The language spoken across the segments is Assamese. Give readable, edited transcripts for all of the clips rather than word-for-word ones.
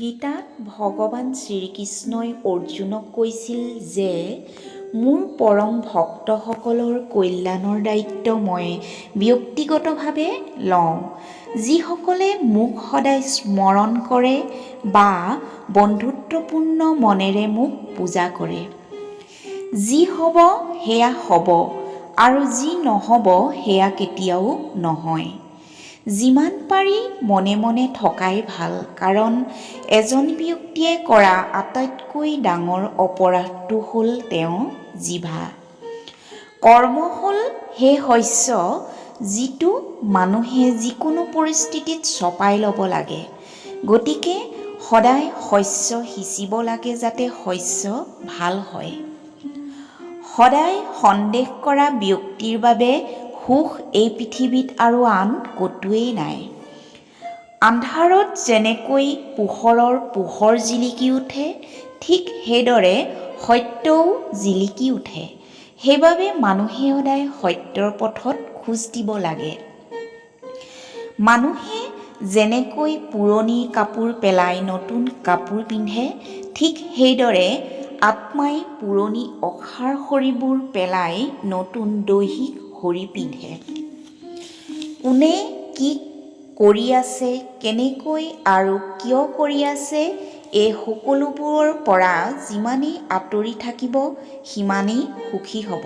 গীতাত ভগৱান শ্ৰীকৃষ্ণই অৰ্জুনক কৈছিল যে মোৰ পৰম ভক্তসকলৰ কল্যাণৰ দায়িত্ব মই ব্যক্তিগতভাৱে লওঁ, যিসকলে মোক সদায় স্মৰণ কৰে বা বন্ধুত্বপূৰ্ণ মনেৰে মোক পূজা কৰে। যি হ'ব সেয়া হ'ব আৰু যি নহ'ব সেয়া কেতিয়াও নহয়। যিমান পাৰি মনে মনে থকাই ভাল, কাৰণ এজন ব্যক্তিয়ে কৰা আটাইতকৈ ডাঙৰ অপৰাধটো হ'ল তেওঁ জিভা। কৰ্ম হ'ল সেই শস্য যিটো মানুহে যিকোনো পৰিস্থিতিত চপাই ল'ব লাগে। গতিকে সদায় শস্য সিঁচিব লাগে যাতে শস্য ভাল হয়। সদায় সন্দেহ কৰা ব্যক্তিৰ বাবে সুখ এই পৃথিৱীত আৰু আন ক'তোৱেই নাই। আন্ধাৰত যেনেকৈ পোহৰৰ পোহৰ জিলিকি উঠে, ঠিক সেইদৰে সত্যও জিলিকি উঠে। সেইবাবে মানুহে সদায় সত্যৰ পথত খোজ দিব লাগে। মানুহে যেনেকৈ পুৰণি কাপোৰ পেলাই নতুন কাপোৰ পিন্ধে, ঠিক সেইদৰে আত্মাই পুৰণি অসাৰ শৰীৰবোৰ পেলাই নতুন দৈহিক শৰীৰ পিন্ধে। কোনে কি কৰি আছে, কেনেকৈ আৰু কিয় কৰি আছে, এই সকলোবোৰৰ পৰা যিমানেই আঁতৰি থাকিব সিমানেই সুখী হ'ব।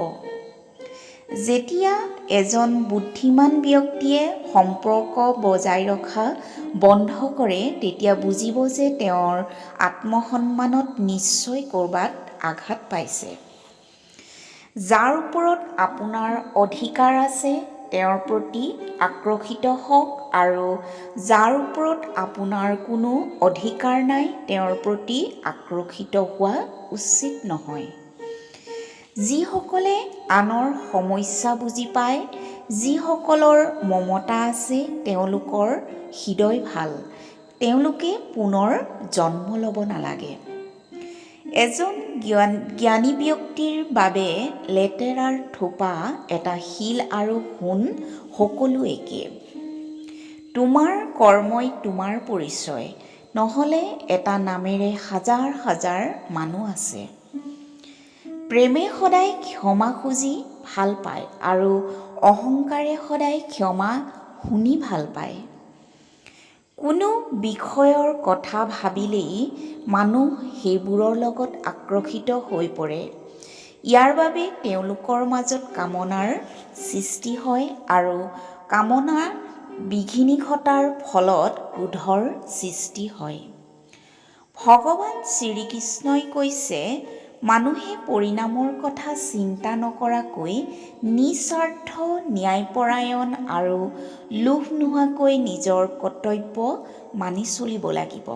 যেতিয়া এজন বুদ্ধিমান ব্যক্তিয়ে সম্পৰ্ক বজাই ৰখা বন্ধ কৰে, তেতিয়া বুজিব যে তেওঁৰ আত্মসন্মানত নিশ্চয় ক'ৰবাত আঘাত পাইছে। যাৰ ওপৰত আপোনাৰ অধিকাৰ আছে তেওঁৰ প্ৰতি আকৰ্ষিত হওক, আৰু যাৰ ওপৰত আপোনাৰ কোনো অধিকাৰ নাই তেওঁৰ প্ৰতি আকৰ্ষিত হোৱা উচিত নহয়। যিসকলে আনৰ সমস্যা বুজি পায়, যিসকলৰ মমতা আছে, তেওঁলোকৰ হৃদয় ভাল, তেওঁলোকে পুনৰ জন্ম ল'ব নালাগে। এজন জ্ঞানী ব্যক্তিৰ বাবে লেতেৰাৰ থোপা, এটা শিল আৰু সোণ সকলো একে। তোমাৰ কৰ্মই তোমাৰ পৰিচয়, নহ'লে এটা নামেৰে হাজাৰ হাজাৰ মানুহ আছে। প্ৰেমে সদায় ক্ষমা খুজি ভাল পায় আৰু অহংকাৰে সদায় ক্ষমা শুনি ভাল পায়। কোনো বিষয়ৰ কথা ভাবিলেই মানুহ সেইবোৰৰ লগত আকৰ্ষিত হৈ পৰে। ইয়াৰ বাবে তেওঁলোকৰ মাজত কামনাৰ সৃষ্টি হয় আৰু কামনাৰ বিঘিনিঘটাৰ ফলত ক্ৰোধৰ সৃষ্টি হয়। ভগৱান শ্ৰীকৃষ্ণই কৈছে, মানুহে পৰিণামৰ কথা চিন্তা নকৰাকৈ নিস্বাৰ্থ, ন্যায়পৰায়ণ আৰু লোভ নোহোৱাকৈ নিজৰ কৰ্তব্য মানি চলিব লাগিব।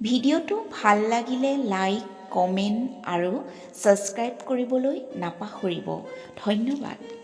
ভিডিঅ'টো ভাল লাগিলে লাইক, কমেণ্ট আৰু ছাবস্ক্ৰাইব কৰিবলৈ নাপাহৰিব। ধন্যবাদ।